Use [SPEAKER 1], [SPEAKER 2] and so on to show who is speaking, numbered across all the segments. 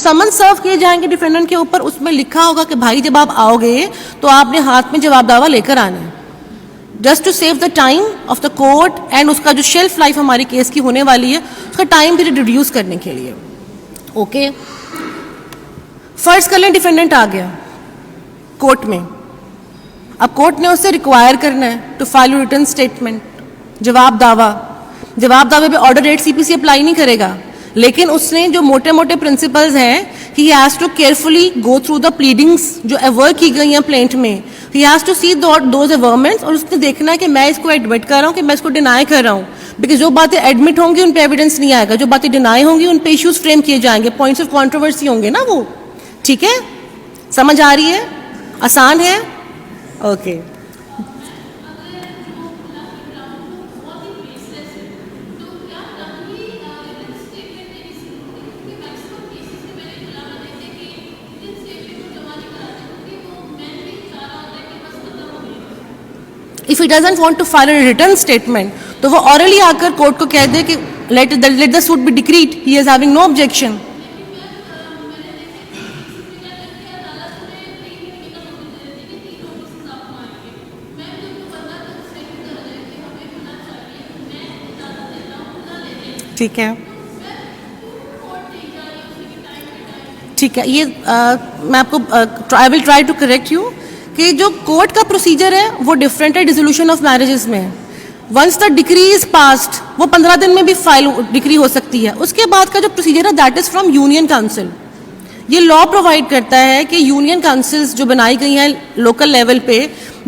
[SPEAKER 1] समन सर्व किए जाएंगे डिफेंडेंट के ऊपर, उसमें लिखा होगा कि भाई जब आप आओगे तो आपने हाथ में जवाब दावा लेकर आना है, just to save the time of the court and उसका जो शेल्फ लाइफ हमारी केस की होने वाली है उसका टाइम भी रिड्यूस करने के लिए। ओके, फर्ज कर लें डिफेंडेंट आ गया कोर्ट में, अब कोर्ट ने उससे रिक्वायर करना है टू फाइल रिटन स्टेटमेंट, जवाब दावे पे ऑर्डर डेट सीपीसी अप्लाई नहीं करेगा, लेकिन उसने जो मोटे मोटे प्रिंसिपल्स हैं कि he has to carefully go through the pleadings जो एवर की गई हैं प्लेंट में, he has to see those averments, और उसने देखना है कि मैं इसको एडमिट कर रहा हूँ कि मैं इसको डिनाई कर रहा हूँ, बिकॉज जो बातें एडमिट होंगी उन पे एविडेंस नहीं आएगा, जो बातें डिनाई होंगी उन पे इश्यूज फ्रेम किए जाएंगे, पॉइंट्स ऑफ कॉन्ट्रोवर्सी होंगे ना वो। ठीक है, समझ आ रही है, आसान है। Okay if he doesn't want to file a written statement तो वो ऑरली आकर कोर्ट को कह दे कि let the suit be decreed, he is having no objection. ठीक है, ठीक है, ये मैं आपको I will try to correct you कि जो कोर्ट का प्रोसीजर है वो डिफरेंट है डिसोल्यूशन ऑफ मैरिजेस में। Once the decree is passed वो 15 दिन में भी फाइल डिक्री हो सकती है। उसके बाद का जो प्रोसीजर है that is from union council. ये लॉ प्रोवाइड करता है कि यूनियन काउंसिल्स जो बनाई गई हैं लोकल लेवल पे,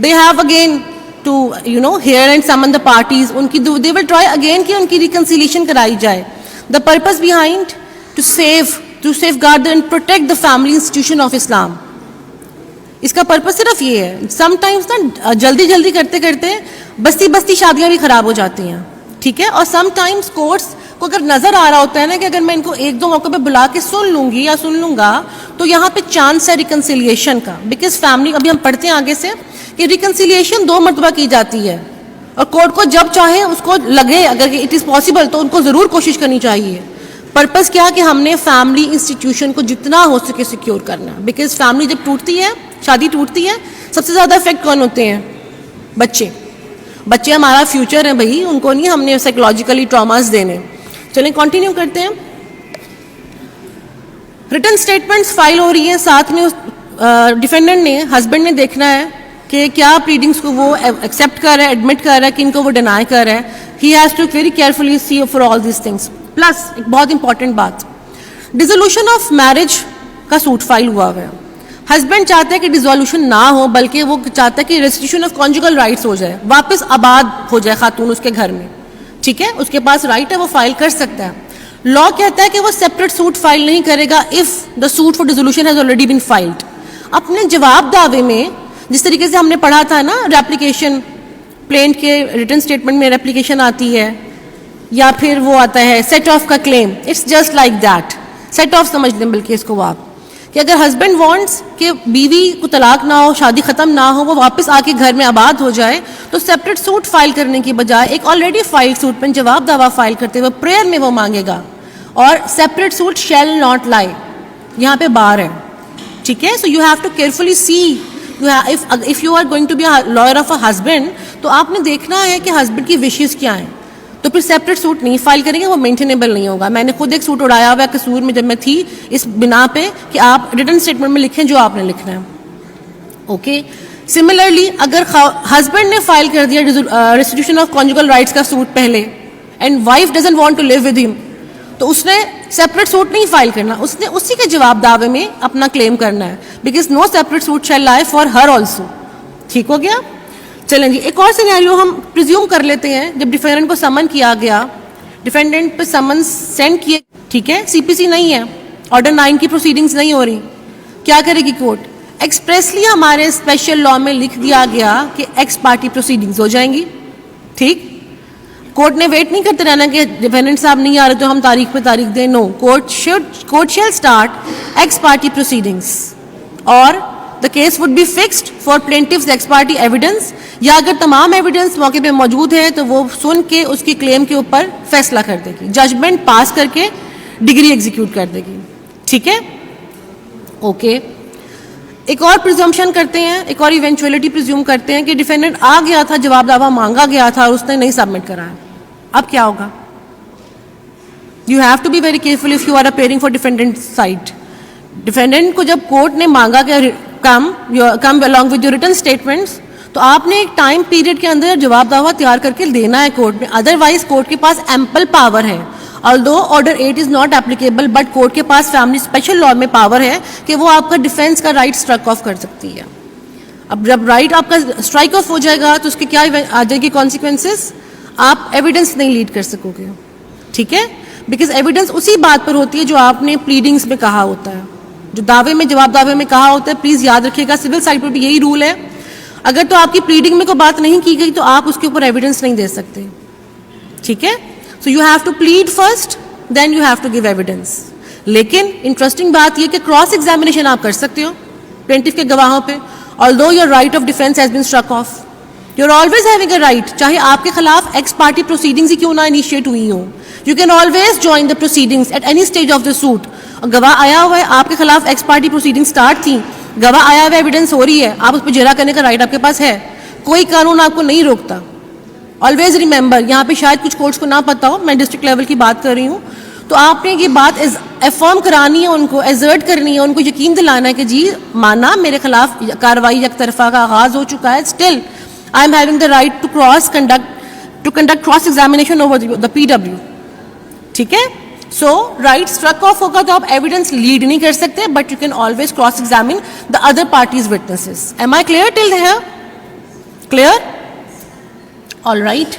[SPEAKER 1] they have again to hear and summon the parties, उनकी दे विल ट्राई अगेन कि उनकी रिकंसिलिएशन कराई जाए। The purpose behind to safeguard and protect the family institution of Islam. इसका पर्पस सिर्फ ये है। समटाइम्स ना जल्दी जल्दी करते करते बस्ती बस्ती शादियां भी खराब हो जाती हैं। ठीक है, और समटाइम्स कोर्ट्स को अगर नजर आ रहा होता है ना कि अगर मैं इनको एक दो मौके पे बुला के सुन लूंगी या सुन लूंगा तो यहाँ पे चांस है रिकंसिलिएशन का, बिकॉज फैमिली, अभी हम पढ़ते हैं आगे से कि रिकंसिलिएशन 2 मरतबा की जाती है और कोर्ट को जब चाहे उसको लगे अगर इट इज पॉसिबल तो उनको जरूर कोशिश करनी चाहिए। पर्पस क्या कि हमने फैमिली इंस्टीट्यूशन को जितना हो सके सिक्योर करना, बिकॉज फैमिली जब टूटती है, शादी टूटती है, सबसे ज्यादा इफेक्ट कौन होते हैं? बच्चे हमारा फ्यूचर है भाई, उनको नहीं हमने साइकोलॉजिकली ट्रॉमास देने। चलें कंटिन्यू करते हैं। रिटन स्टेटमेंट्स फाइल हो रही है, साथ में उस डिफेंडेंट ने, हस्बैंड ने देखना है कि क्या प्लीडिंग्स को वो एक्सेप्ट कर रहा है, एडमिट कर रहा है, कि इनको वो डिनाई कर रहा है। He has to very carefully see for all this things. Plus एक बहुत इंपॉर्टेंट बात, डिसोल्यूशन ऑफ मैरिज का सूट फाइल हुआ है। हस्बैंड चाहता है कि डिसोल्यूशन ना हो, बल्कि वो चाहता है कि रेस्टिट्यूशन ऑफ कॉन्जुगल राइट्स हो जाए, वापस आबाद हो जाए खातून उसके घर में। ठीक है, उसके पास राइट है, वो फाइल कर सकता है। लॉ कहता है कि वो सेपरेट सूट फाइल नहीं करेगा if the suit for dissolution has already been filed. अपने जवाब दावे में जिस तरीके से हमने पढ़ा था ना, रेप्लिकेशन, प्लेंट के रिटन स्टेटमेंट में रेप्लिकेशन आती है या फिर वो आता है सेट ऑफ का claim, it's just like that. Set of समझ लें बल्कि इसको आप, कि अगर हस्बैंड वांट्स कि बीवी को तलाक ना हो, शादी खत्म ना हो, वो वापस आके घर में आबाद हो जाए, तो सेपरेट सूट फाइल करने की बजाय एक ऑलरेडी फाइल सूट पर जवाब दावा फाइल करते हुए प्रेयर में वो मांगेगा, और separate suit shall not lie, यहाँ पे बार है। ठीक है, so you have to carefully see, if you are going to be lawyer of a husband, तो आपने देखना है कि हस्बैंड की विशेष क्या है, तो फिर सेपरेट सूट नहीं फाइल करेंगे, वो मेंटेनेबल नहीं होगा। मैंने खुद एक सूट उड़ाया हुआ कसूर में जब मैं थी, इस बिना पे कि आप रिटन स्टेटमेंट में लिखें जो आपने लिखना है। ओके, सिमिलरली अगर हस्बैंड ने फाइल कर दिया रेस्टिट्यूशन ऑफ कॉन्जुगल राइट्स का सूट पहले and wife doesn't want to live with him, तो उसने सेपरेट सूट नहीं फाइल करना, उसने उसी के जवाब दावे में अपना क्लेम करना है, because no separate suit shall lie for her also. ठीक हो गया। चलें जी, एक और सिनेरियो हम प्रिज्यूम कर लेते हैं। जब डिफेंडेंट को समन किया गया, डिफेंडेंट पे समन सेंड किए, ठीक है, सीपीसी नहीं है, ऑर्डर 9 की प्रोसीडिंग्स नहीं हो रही, क्या करेगी कोर्ट? एक्सप्रेसली हमारे स्पेशल लॉ में लिख दिया गया कि एक्स पार्टी प्रोसीडिंग्स हो जाएंगी। ठीक, कोर्ट ने वेट नहीं करते रहना कि डिफेंडेंट साहब नहीं आ रहे तो हम तारीख पे तारीख दें। No, court shall start ex parte proceedings, और the case would be fixed for plaintiff's ex parte evidence, या अगर तमाम एविडेंस मौके पे मौजूद है तो वो सुन के उसकी क्लेम के ऊपर फैसला कर देगी, जजमेंट पास करके डिग्री एग्जीक्यूट कर देगी। ठीक है, ओके एक और प्रिजम्पशन करते हैं, एक और इवेंचुअलिटी प्रिज्यूम करते हैं कि डिफेंडेंट आ गया था, जवाब दावा मांगा गया था और उसने नहीं सबमिट कराया, अब क्या होगा? You have to be very careful if you are appearing for defendant side. Defendant को जब कोर्ट ने मांगा कि come along with your written statements, तो आपने एक टाइम पीरियड के अंदर जवाब दावा तैयार करके देना है कोर्ट में, अदरवाइज कोर्ट के पास एम्पल पावर है। Although order 8 is not applicable, but court के पास फैमिली स्पेशल लॉ में पावर है कि वो आपका डिफेंस का राइट स्ट्राइक ऑफ कर सकती है। अब जब राइट आपका स्ट्राइक ऑफ हो जाएगा तो उसके क्या आ जाएगी कॉन्सिक्वेंसेस? आप एविडेंस नहीं लीड कर सकोगे, ठीक है, बिकॉज एविडेंस उसी बात पर होती है जो आपने प्लीडिंग्स में कहा होता है, जो दावे में जवाब दावे में कहा होता है। प्लीज याद रखिएगा, सिविल साइड पर भी यही रूल है, अगर तो आपकी प्लीडिंग में कोई बात नहीं की गई तो आप उसके ऊपर एविडेंस नहीं दे सकते, ठीक है। So you have to plead first, then you have to give evidence. लेकिन इंटरेस्टिंग बात यह कि क्रॉस एग्जामिनेशन आप कर सकते हो प्लेंटिफ के गवाहों पे, although your right of defence has been struck off, you are always having a right, चाहे आपके खिलाफ एक्स पार्टी प्रोसीडिंग्स ही क्यों ना इनिशिएट हुई हो, you can always join the proceedings at any stage of the suit. गवाह आया हुआ है, आपके खिलाफ एक्स पार्टी प्रोसीडिंग स्टार्ट थी, गवाह आया हुआ एविडेंस हो रही है, आप उस पर जेरा करने का राइट आपके पास है, कोई कानून आपको नहीं रोकता। ऑलवेज रिमेंबर, यहाँ पे शायद कुछ कोर्ट्स को ना पता हो, मैं डिस्ट्रिक्ट लेवल की बात कर रही हूँ, तो आपने ये बात एफर्म करानी है, उनको एजर्ट करनी है, उनको यकीन दिलाना है कि जी माना मेरे खिलाफ कार्रवाई एक तरफा का आगाज हो चुका है, still I am having the right to conduct cross examination over the PW, ठीक है। सो राइट स्ट्रक ऑफ होगा तो आप एविडेंस लीड नहीं कर सकते, but you can always cross examine the other party's witnesses. Am I clear till here? Clear? All right,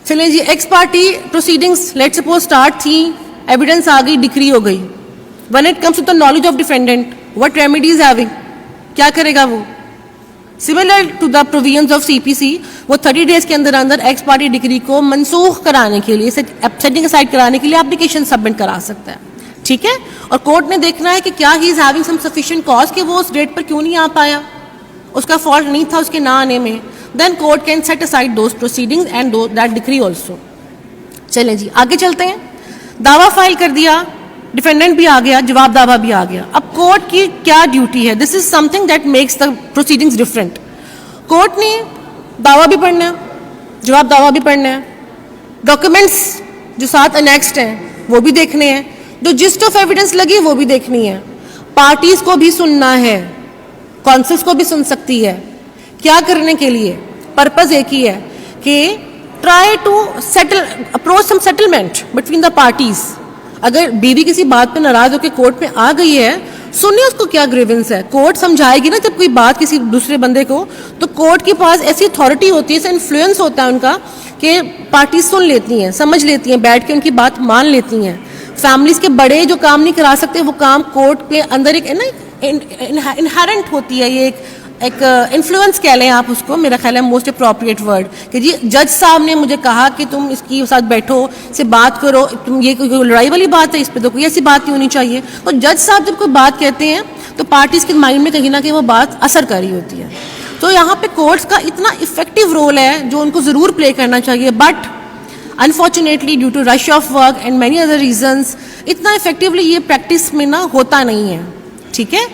[SPEAKER 1] चलिए जी, ex parte proceedings let suppose start थी, एविडेंस आ गई, डिक्री हो गई। When it comes to the knowledge of defendant, what remedies having, क्या करेगा वो? Similar to the provisions of CPC, वो 30 डेज के अंदर अंदर एक्स पार्टी डिग्री को मनसूख कराने के लिए, सेटिंग असाइड कराने के लिए एप्लीकेशन सबमिट करा सकता है, ठीक है। और कोर्ट ने देखना है कि क्या he is having some sufficient cause कि वो उस डेट पर क्यों नहीं आ पाया, उसका फॉल्ट नहीं था उसके ना आने में, then court can set aside those proceedings and that degree also. चलें जी, आगे चलते हैं। दावा फाइल कर दिया, डिफेंडेंट भी आ गया, जवाब दावा भी आ गया। अब कोर्ट की क्या ड्यूटी है? This is something that makes the proceedings different. Court ने दावा भी पढ़ना है, जवाब दावा भी पढ़ना है, डॉक्यूमेंट्स जो साथ अनेक्स्ड हैं वो भी देखने हैं, जो जिस्ट ऑफ एविडेंस लगी वो भी देखनी है, पार्टीज को भी सुनना है, कॉन्सल्स को भी सुन सकती है। क्या करने के लिए? पर्पस एक ही है कि try to settle, approach some settlement between the parties. अगर बीवी किसी बात पे नाराज होकर कोर्ट में आ गई है, सुनिए उसको क्या ग्रीवेंस है, कोर्ट समझाएगी ना। जब कोई बात किसी दूसरे बंदे को, तो कोर्ट के पास ऐसी अथॉरिटी होती है, ऐसा इन्फ्लुएंस होता है उनका कि पार्टी सुन लेती हैं, समझ लेती हैं, बैठ के उनकी बात मान लेती हैं। फैमिलीज के बड़े जो काम नहीं करा सकते वो काम कोर्ट के अंदर एक ना इनहेरेंट होती है, ये एक इन्फ्लुएंस कह लें आप उसको, मेरा ख्याल है मोस्ट अप्रोप्रिएट वर्ड, कि जी जज साहब ने मुझे कहा कि तुम इसकी साथ बैठो, से बात करो, तुम ये कोई लड़ाई वाली बात है, इस पे तो कोई ऐसी बात नहीं होनी चाहिए। तो जज साहब जब कोई बात कहते हैं तो पार्टीज के माइंड में कहीं ना कहीं वो बात असर कर रही होती है। तो यहाँ पे कोर्ट्स का इतना इफेक्टिव रोल है जो उनको ज़रूर प्ले करना चाहिए, but unfortunately due to rush of work and many other reasons इतना इफेक्टिवली ये प्रैक्टिस में ना होता नहीं है, ठीक है।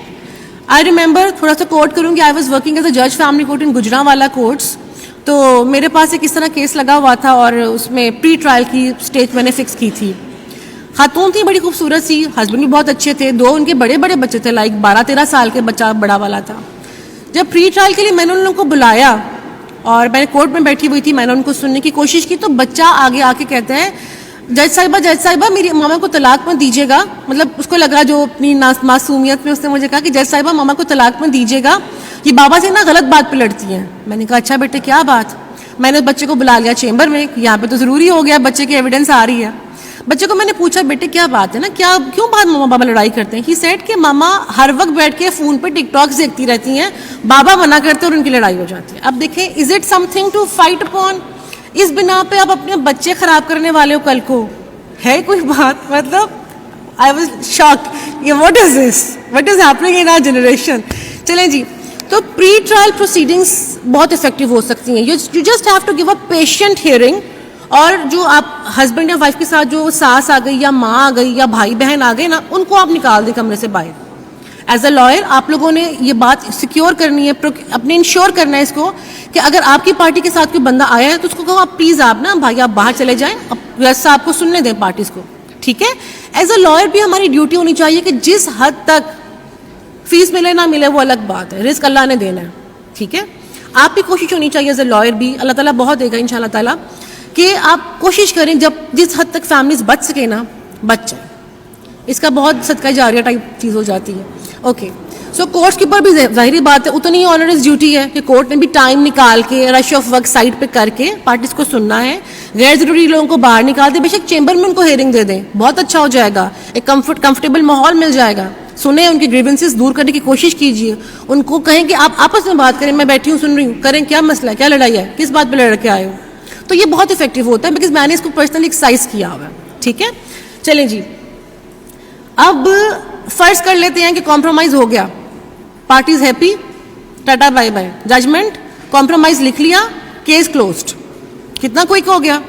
[SPEAKER 1] आई रिमेंबर, थोड़ा सा कोट करूँगी, I was working as a जज family court in Gujranwala courts. तो मेरे पास एक इस तरह केस लगा हुआ था और उसमें प्री ट्रायल की स्टेज मैंने फिक्स की थी। खातून थी, बड़ी खूबसूरत सी, हस्बैंड भी बहुत अच्छे थे, दो उनके बड़े बड़े बच्चे थे, लाइक 12-13 साल के बच्चा बड़ा वाला था। जब प्री ट्रायल के लिए मैंने उन लोगों को बुलाया और मैंने कोर्ट में बैठी हुई थी, मैंने उनको सुनने की कोशिश की, तो बच्चा आगे आके कहता है, जज साहिबा मेरी मामा को तलाक मत दीजिएगा। मतलब उसको लगा, जो अपनी मासूमियत में उसने मुझे कहा कि जज साहिबा मामा को तलाक मत दीजिएगा, ये बाबा से ना गलत बात पे लड़ती हैं। मैंने कहा अच्छा बेटे क्या बात? मैंने बच्चे को बुला लिया चेंबर में, यहाँ पे तो ज़रूरी हो गया, बच्चे की एविडेंस आ रही है। बच्चे को मैंने पूछा बेटे क्या बात है ना, क्या क्यों बात मामा बाबा लड़ाई करते हैं? ही सेड कि मामा हर वक्त बैठ के फ़ोन पे टिकटॉक देखती रहती हैं, बाबा मना करते और उनकी लड़ाई हो जाती है। अब देखें, is it something to fight upon? इस बिना पे आप अपने बच्चे खराब करने वाले हो कल को, है कोई बात? मतलब आई वॉज शॉक, ये what is this, what is happening in our generation. चलें जी, तो प्री ट्रायल प्रोसीडिंग्स बहुत इफेक्टिव हो सकती हैं। You just have to give a patient hearing. और जो आप हस्बैंड या वाइफ के साथ जो सास आ गई या माँ आ गई या भाई बहन आ गए ना, उनको आप निकाल दें कमरे से बाहर। एज अ लॉयर आप लोगों ने ये बात सिक्योर करनी है, अपने इंश्योर करना है इसको कि अगर आपकी पार्टी के साथ कोई बंदा आया है तो उसको कहो आप प्लीज़ आप ना भाई आप बाहर चले जाएं, अब वैसा आपको सुनने दें पार्टीज को, ठीक है। एज अ लॉयर भी हमारी ड्यूटी होनी चाहिए कि जिस हद तक फीस मिले ना मिले वो अलग बात है, रिस्क अल्लाह ने देना है, ठीक है। आपकी कोशिश होनी चाहिए एज अ लॉयर भी, अल्लाह ताला बहुत देगा इंशाल्लाह ताला, कि आप कोशिश करें जब जिस हद तक फैमिलीज बच सके ना बच जाए, इसका बहुत सदका जारिया टाइप चीज़ हो जाती है। ओके, सो कोर्ट्स के ऊपर भी जाहिर बात है उतनी ही ऑनरस ड्यूटी है कि कोर्ट ने भी टाइम निकाल के रश ऑफ वर्क साइड पे करके पार्टीज को सुनना है, गैर जरूरी लोगों को बाहर निकाल दे, बेशक चेंबर में उनको हेयरिंग दे दें, बहुत अच्छा हो जाएगा, एक कंफर्टेबल माहौल मिल जाएगा, सुने उनके ग्रीवेंसेस दूर करने की कोशिश कीजिए, उनको कहें कि आप आपस में बात करें, मैं बैठी हूँ सुन रही हूँ, करें क्या मसला है, क्या लड़ाई है, किस बात पर लड़ के आए हो, तो ये बहुत इफेक्टिव होता है बिकॉज मैंने इसको पर्सनली एक्सरसाइज किया हुआ है, ठीक है। चलें जी, अब फर्ज कर लेते हैं कि कॉम्प्रोमाइज हो गया, parties happy, tata bye bye, judgment, compromise लिख लिया, केस क्लोज्ड, कितना क्विक हो गया,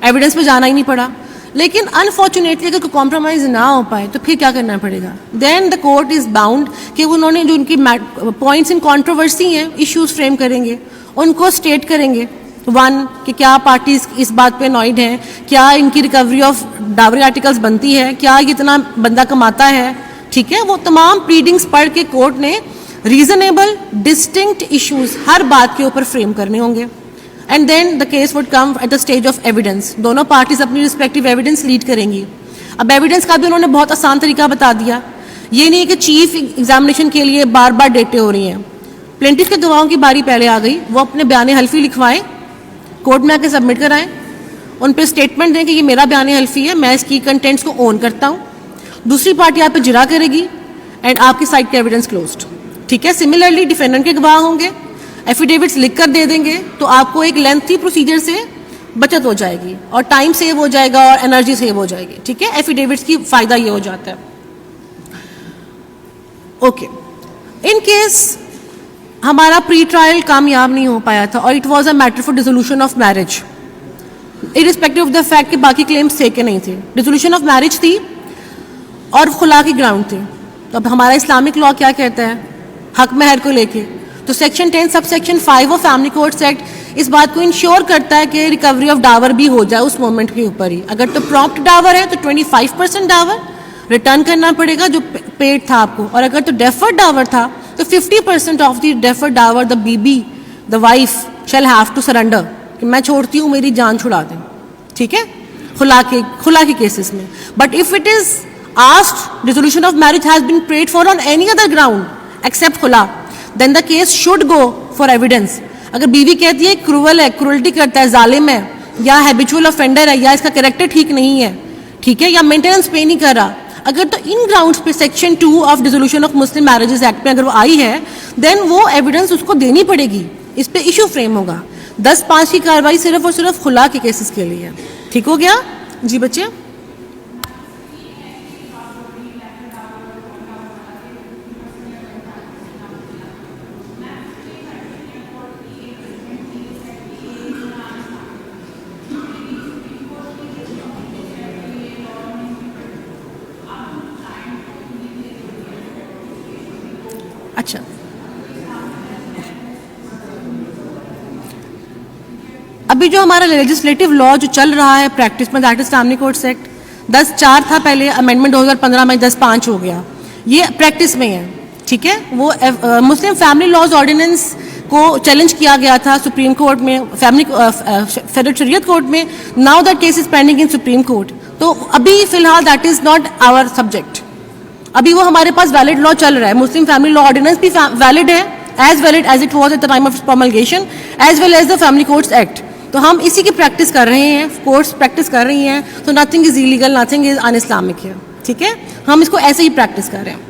[SPEAKER 1] एविडेंस पे जाना ही नहीं पड़ा। लेकिन अनफॉर्चुनेटली अगर कॉम्प्रोमाइज ना हो पाए तो फिर क्या करना पड़ेगा, then the court is bound कि उन्होंने जो उनकी पॉइंट्स इन कंट्रोवर्सी हैं, इश्यूज फ्रेम करेंगे, उनको स्टेट करेंगे, वन कि क्या पार्टीज इस बात पे अनॉयड हैं, क्या इनकी रिकवरी ऑफ डावरी आर्टिकल्स बनती है, क्या ये इतना बंदा कमाता है, ठीक है। वो तमाम प्लीडिंग्स पढ़ के कोर्ट ने रीजनेबल डिस्टिंक्ट इश्यूज हर बात के ऊपर फ्रेम करने होंगे, and then the case would come at the stage of evidence, दोनों पार्टीज अपनी रिस्पेक्टिव एविडेंस लीड करेंगी। अब एविडेंस का भी उन्होंने बहुत आसान तरीका बता दिया, ये नहीं है कि चीफ एग्जामिनेशन के लिए बार बार डेटें हो रही हैं, प्लेंटिफ के गवाहों की बारी पहले आ गई, वो अपने बयान हल्फी लिखवाएं, कोर्ट में आके सबमिट कराएं, उन पर स्टेटमेंट दें कि ये मेरा बयान हल्फी है, मैं इसकी कंटेंट्स को ओन करता हूँ, दूसरी पार्टी आप पे जिरा करेगी एंड आपकी साइड का एविडेंस क्लोज्ड, ठीक है। सिमिलरली डिफेंडेंट के गवाह होंगे, एफिडेविट्स लिख कर दे देंगे, तो आपको एक लेंथी प्रोसीजर से बचत हो जाएगी और टाइम सेव हो जाएगा और एनर्जी सेव हो जाएगी, ठीक है। एफिडेविट्स की फायदा ये हो जाता है। ओके, इन केस हमारा प्री ट्रायल कामयाब नहीं हो पाया था और it was a matter for dissolution of marriage, irrespective of the fact कि बाकी क्लेम्स थे कि नहीं थे, डिसोल्यूशन ऑफ मैरिज थी और खुला के ग्राउंड थे। तो अब हमारा इस्लामिक लॉ क्या कहता है हक महर को लेके, तो section 10 sub section 5 of family courts act इस बात को इंश्योर करता है कि रिकवरी ऑफ डावर भी हो जाए उस मोमेंट के ऊपर ही। अगर तो प्रॉम्प्ट डावर है तो 25% डावर रिटर्न करना पड़ेगा जो पेड था आपको, और अगर तो डेफर्ड डावर था तो 50% of the deferred dower the बीबी the wife shall have to surrender, कि मैं छोड़ती हूँ मेरी जान छुड़ा दें, ठीक है, खुला के केसेस में। But if it is asked dissolution of marriage has been prayed for on any other ground except खुला, then the case should go for evidence। अगर बीवी कहती है क्रूअल है, क्रूअल्टी करता है, जालिम है, या हैबिचुअल ऑफेंडर है, या इसका कैरेक्टर ठीक नहीं है, ठीक है, या मेंटेनेंस पे नहीं कर रहा, अगर तो इन ग्राउंड्स पे section 2 of dissolution of Muslim marriages act में अगर वो आई है, देन वो एविडेंस उसको देनी पड़ेगी, इस पे इशू फ्रेम होगा। 10-5 की कार्रवाई सिर्फ और सिर्फ खुला के केसेस के लिए, ठीक हो गया जी बच्चे। अच्छा, अभी जो हमारा लेजिस्लेटिव लॉ जो चल रहा है प्रैक्टिस में, that is family courts act 10(4) था पहले, अमेंडमेंट 2015 में 10(5) हो गया, ये प्रैक्टिस में है, ठीक है। वो मुस्लिम फैमिली लॉज ऑर्डिनेंस को चैलेंज किया गया था सुप्रीम कोर्ट में, फेडरल शरीयत कोर्ट में, now that case is pending in supreme court, तो अभी फिलहाल that is not our subject, अभी वो हमारे पास वैलिड लॉ चल रहा है, मुस्लिम फैमिली लॉ ऑर्डिनेंस भी वैलिड है, as valid as it was at the time of promulgation, as well as the family courts act, तो हम इसी की प्रैक्टिस कर रहे हैं, कोर्ट्स प्रैक्टिस कर रही हैं, तो nothing is illegal, nothing is un Islamic है, ठीक है, हम इसको ऐसे ही प्रैक्टिस कर रहे हैं।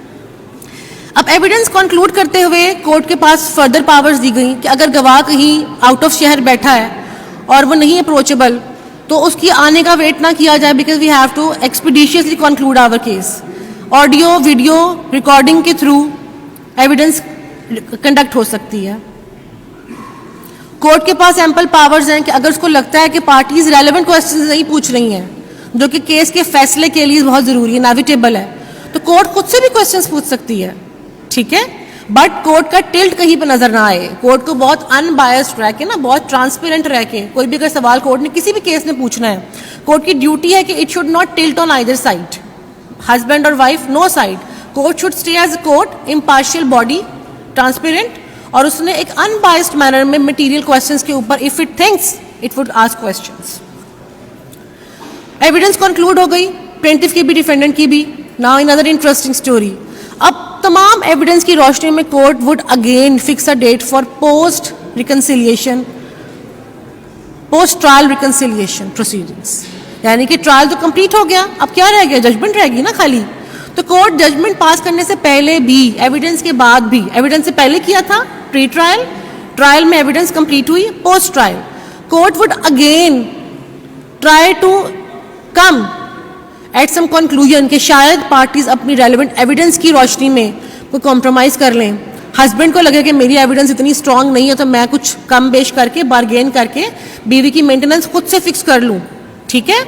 [SPEAKER 1] अब एविडेंस कंक्लूड करते हुए कोर्ट के पास फर्दर पावर्स दी गई कि अगर गवाह कहीं आउट ऑफ शहर बैठा है और वो नहीं अप्रोचेबल, तो उसकी आने का वेट ना किया जाए, because we have to expeditiously conclude our case. Audio video recording के थ्रू एविडेंस कंडक्ट हो सकती है। कोर्ट के पास एम्पल पावर्स हैं कि अगर उसको लगता है कि पार्टीज रेलेवेंट क्वेश्चंस नहीं पूछ रही हैं जो कि केस के फैसले के लिए बहुत ज़रूरी है, इनएविटेबल है, तो कोर्ट खुद से भी क्वेश्चंस पूछ सकती है, ठीक है, बट कोर्ट का टिल्ट कहीं पे नजर ना आए, कोर्ट को बहुत अनबायस्ड रह के ना, बहुत ट्रांसपेरेंट रह के कोई भी अगर सवाल कोर्ट ने किसी भी केस में पूछना है, कोर्ट की ड्यूटी है कि it should not tilt on either side, husband और wife, no side, court should stay as court, impartial body, transparent, और उसने एक अनबायस्ड मैनर में मटेरियल क्वेश्चंस के ऊपर if it thinks it would ask questions. Evidence conclude हो गई, plaintiff की भी डिफेंडेंट की भी। नाउ अनदर इंटरेस्टिंग स्टोरी, अब तमाम एविडेंस की रोशनी में court would again fix a date for post reconciliation, post trial reconciliation proceedings, यानी कि ट्रायल तो कंप्लीट हो गया, अब क्या रह गया, जजमेंट रहेगी ना खाली। तो कोर्ट जजमेंट पास करने से पहले भी, एविडेंस के बाद भी, एविडेंस से पहले किया था प्री ट्रायल, ट्रायल में एविडेंस कंप्लीट हुई, post trial court would again try to come at some conclusion कि शायद पार्टीज अपनी रेलिवेंट एविडेंस की रोशनी में कोई कॉम्प्रोमाइज कर लें। हस्बैंड को लगे कि मेरी एविडेंस इतनी स्ट्रांग नहीं है तो मैं कुछ कम बेश करके, बार्गेन करके बीवी की मेंटेनेंस खुद से फिक्स कर लूं, ठीक है।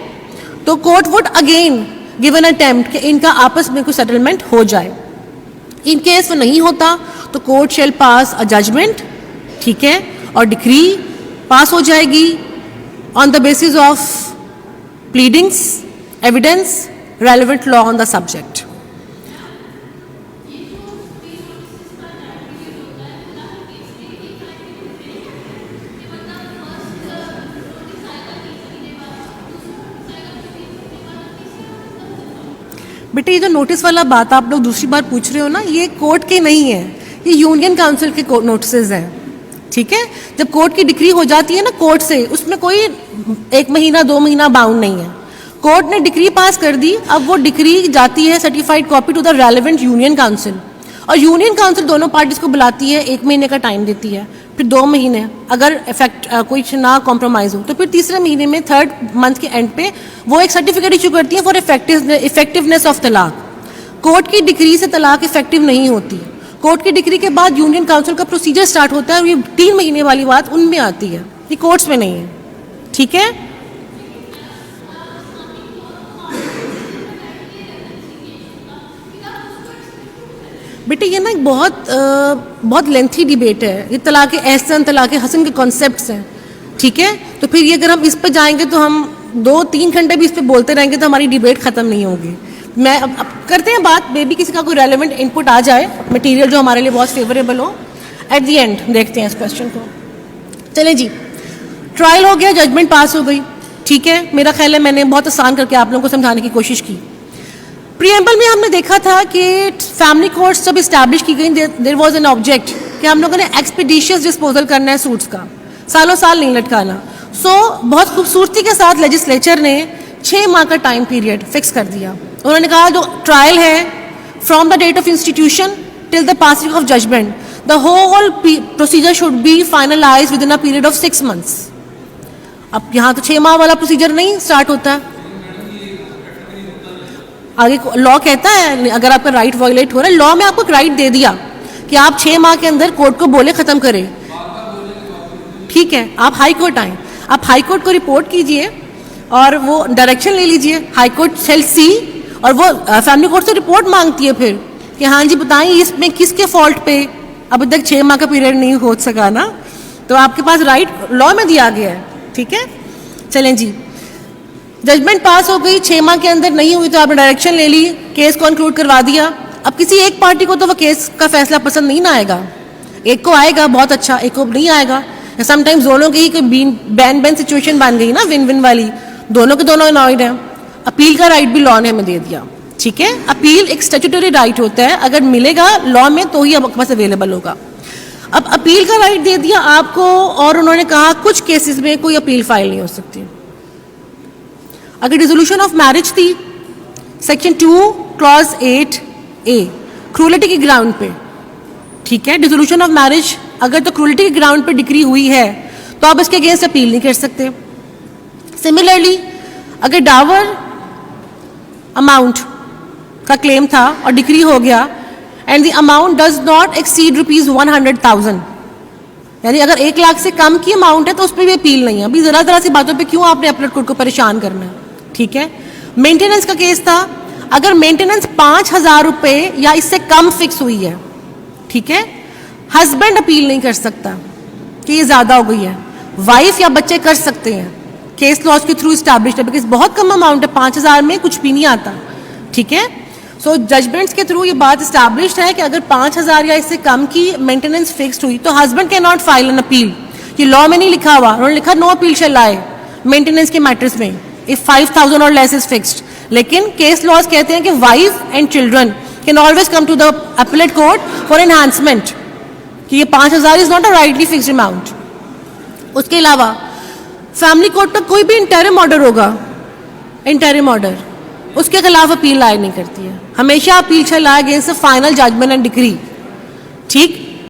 [SPEAKER 1] तो court would again give an attempt कि इनका आपस में कोई सेटलमेंट हो जाए। इन केस वो नहीं होता तो कोर्ट शेल पास अ जजमेंट, ठीक है, और डिक्री पास हो जाएगी on the basis of pleadings, evidence, relevant law on the subject. बेटे ये जो नोटिस वाला बात आप लोग दूसरी बार पूछ रहे हो ना, ये कोर्ट के नहीं है, ये यूनियन काउंसिल के नोटिसेज हैं, ठीक है। जब कोर्ट की डिक्री हो जाती है ना कोर्ट से, उसमें कोई 1 महीना 2 महीना बाउंड नहीं है। कोर्ट ने डिक्री पास कर दी, अब वो डिक्री जाती है certified copy to the relevant union council, और यूनियन काउंसिल दोनों पार्टीज को बुलाती है, 1 महीने का टाइम देती है, फिर 2 महीने, अगर कोई ना कॉम्प्रोमाइज हो तो फिर तीसरे महीने में, 3rd मंथ के एंड पे वो एक सर्टिफिकेट इशू करती है फॉर इफेक्टिवनेस ऑफ तलाक। कोर्ट की डिक्री से तलाक इफेक्टिव नहीं होती, कोर्ट की डिक्री के बाद यूनियन काउंसिल का प्रोसीजर स्टार्ट होता है, और ये 3 महीने वाली बात उनमें आती है, ये कोर्ट्स में नहीं है, ठीक है। बेटे ये ना एक बहुत लेंथी डिबेट है, ये तलाक एहसन, तलाक हसन के कॉन्सेप्ट्स हैं, ठीक है। तो फिर ये अगर हम इस पर जाएंगे तो हम 2-3 घंटे भी इस पर बोलते रहेंगे तो हमारी डिबेट खत्म नहीं होगी। मैं अब करते हैं बात, मे बी किसी का कोई रेलेवेंट इनपुट आ जाए, मटेरियल जो हमारे लिए बहुत फेवरेबल हो। एट द एंड देखते हैं इस क्वेश्चन को। चलें जी, ट्रायल हो गया, जजमेंट पास हो गई, ठीक है। मेरा ख्याल है मैंने बहुत आसान करके आप लोगों को समझाने की कोशिश की। प्रीएम्बल में हमने देखा था कि फैमिली कोर्ट्स जब इस्टेब्लिश की गई, देयर वाज एन ऑब्जेक्ट कि हम लोगों ने एक्सपीडिशियस डिस्पोजल करना है सूट्स का, सालों साल नहीं लटकाना। सो बहुत खूबसूरती के साथ लेजिस्लेचर ने 6 माह का टाइम पीरियड फिक्स कर दिया। उन्होंने कहा जो ट्रायल है from the date of institution till the passing of judgment, the whole procedure should be finalize with in a period of 6 months। अब यहाँ तो 6 माह वाला प्रोसीजर नहीं स्टार्ट होता है, आगे लॉ कहता है अगर आपका राइट वायलेट हो रहा है, लॉ में आपको राइट दे दिया कि आप 6 माह के अंदर कोर्ट को बोले खत्म करें, ठीक है। आप हाई कोर्ट आए, आप हाई कोर्ट को रिपोर्ट कीजिए और वो डायरेक्शन ले लीजिए, हाई कोर्ट शेल सी, और वो फैमिली कोर्ट से रिपोर्ट मांगती है फिर कि हाँ जी बताएं इसमें किसके फॉल्ट पे अभी तक 6 माह का पीरियड नहीं हो सका ना, तो आपके पास राइट लॉ में दिया गया है, ठीक है। चलें जी, जजमेंट पास हो गई, 6 माह के अंदर नहीं हुई तो आपने डायरेक्शन ले ली, केस कंक्लूड करवा दिया। अब किसी एक पार्टी को तो वो केस का फैसला पसंद नहीं ना आएगा, एक को आएगा बहुत अच्छा, एक को नहीं आएगा। समटाइम्स दोनों की ही कोई बैन सिचुएशन बन गई ना, विन विन वाली, दोनों के दोनों अनॉयड हैं। अपील का राइट भी लॉ ने हमें दे दिया, ठीक है। अपील एक स्टैट्यूटरी राइट होता है, अगर मिलेगा लॉ में तो ही आपके पास अवेलेबल होगा। अब अपील का राइट दे दिया आपको, और उन्होंने कहा कुछ केसेस में कोई अपील फाइल नहीं हो सकती। अगर डिसोल्यूशन ऑफ मैरिज थी, सेक्शन 2 क्लॉज 8A, क्रूलिटी के ग्राउंड पे, ठीक है, डिसोल्यूशन ऑफ मैरिज अगर तो क्रूलिटी के ग्राउंड पे डिक्री हुई है तो आप इसके अगेंस्ट अपील नहीं कर सकते। सिमिलरली अगर डावर अमाउंट का क्लेम था और डिक्री हो गया and the amount does not exceed ₹100,000, यानी अगर 1 लाख से कम की अमाउंट है तो उस पर भी अपील नहीं है। अभी जरा सी बातों पे क्यों आपने अपने कोर्ट को परेशान करना है, ठीक है। मेंटेनेंस का केस था, अगर मेंटेनेंस ₹5,000 या इससे कम फिक्स हुई है, ठीक है, हस्बैंड अपील नहीं कर सकता कि ये ज्यादा हो गई है, वाइफ या बच्चे कर सकते हैं, केस लॉज के थ्रू स्टैब्लिश्ड है, बिकॉज बहुत कम अमाउंट है, 5,000 में कुछ भी नहीं आता, ठीक है। सो जजमेंट्स के थ्रू ये बात स्टैब्लिश्ड है कि अगर 5,000 या इससे कम की मेंटेनेंस फिक्स्ड हुई तो husband can not file an appeal. ये लॉ में नहीं लिखा हुआ, उन्होंने लिखा no appeal shall lie maintenance के मैटर्स में इफ 5,000 और लेस इज फिक्स्ड, लेकिन केस लॉज कहते हैं कि wife and children can always come to the appellate court for enhancement, कि ये 5,000 is not a rightly fixed amount. उसके अलावा फैमिली कोर्ट का कोई भी इंटरिम ऑर्डर होगा, इंटरिम ऑर्डर, उसके खिलाफ अपील लाई नहीं करती है, हमेशा appeal shall lie against the final judgment and decree, ठीक।